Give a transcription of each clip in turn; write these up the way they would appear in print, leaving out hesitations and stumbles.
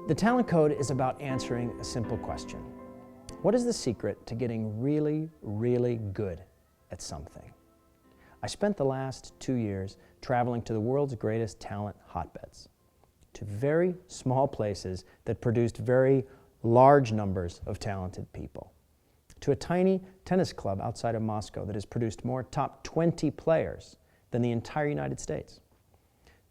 The Talent Code is about answering a simple question. What is the secret to getting really, really good at something? I spent the last 2 years traveling to the world's greatest talent hotbeds, to very small places that produced very large numbers of talented people, to a tiny tennis club outside of Moscow that has produced more top 20 players than the entire United States,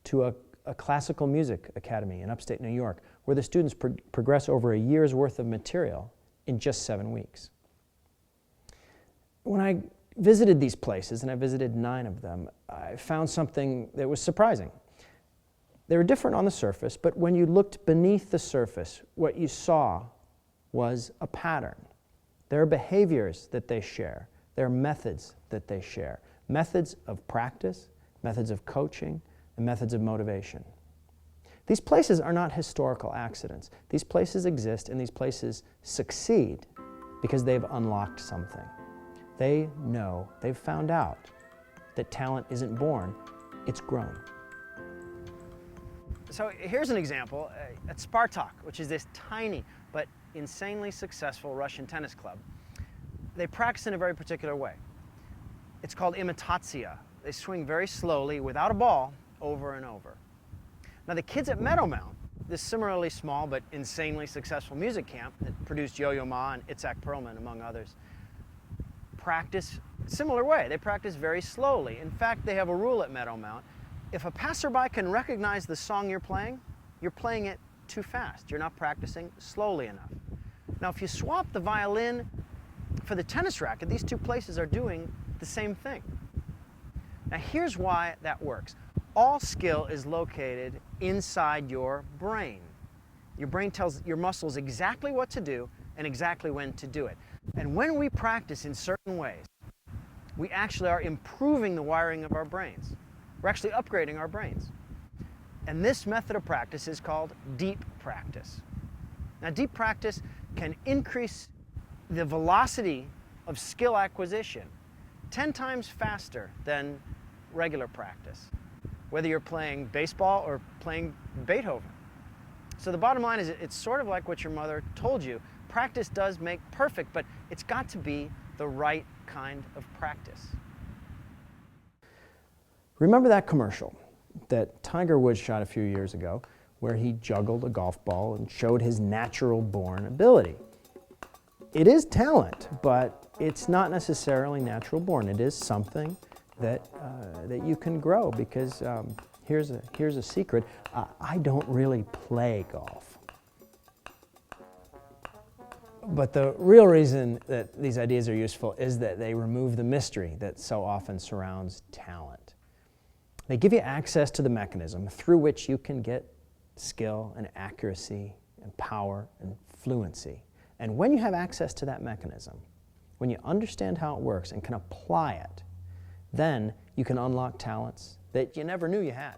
to a classical music academy in upstate New York where the students progress over a year's worth of material in just 7 weeks. When I visited these places, and I visited 9 of them, I found something that was surprising. They were different on the surface, but when you looked beneath the surface, what you saw was a pattern. There are behaviors that they share. There are methods that they share. Methods of practice, methods of coaching, and methods of motivation. These places are not historical accidents. These places exist and these places succeed because they've unlocked something. They know, they've found out that talent isn't born, it's grown. So here's an example at Spartak, which is this tiny but insanely successful Russian tennis club. They practice in a very particular way. It's called imitatsiya. They swing very slowly without a ball over and over. Now the kids at Meadowmount, this similarly small but insanely successful music camp that produced Yo-Yo Ma and Itzhak Perlman, among others, practice a similar way. They practice very slowly. In fact, they have a rule at Meadowmount. If a passerby can recognize the song you're playing it too fast. You're not practicing slowly enough. Now, if you swap the violin for the tennis racket, these two places are doing the same thing. Now, here's why that works. All skill is located inside your brain. Your brain tells your muscles exactly what to do and exactly when to do it. And when we practice in certain ways, we actually are improving the wiring of our brains. We're actually upgrading our brains. And this method of practice is called deep practice. Now, deep practice can increase the velocity of skill acquisition 10 times faster than regular practice, whether you're playing baseball or playing Beethoven. So the bottom line is it's sort of like what your mother told you. Practice does make perfect, but it's got to be the right kind of practice. Remember that commercial that Tiger Woods shot a few years ago where he juggled a golf ball and showed his natural-born ability? It is talent, but it's not necessarily natural-born. It is something that you can grow because here's a secret. I don't really play golf. But the real reason that these ideas are useful is that they remove the mystery that so often surrounds talent. They give you access to the mechanism through which you can get skill and accuracy and power and fluency. And when you have access to that mechanism, when you understand how it works and can apply it, then you can unlock talents that you never knew you had.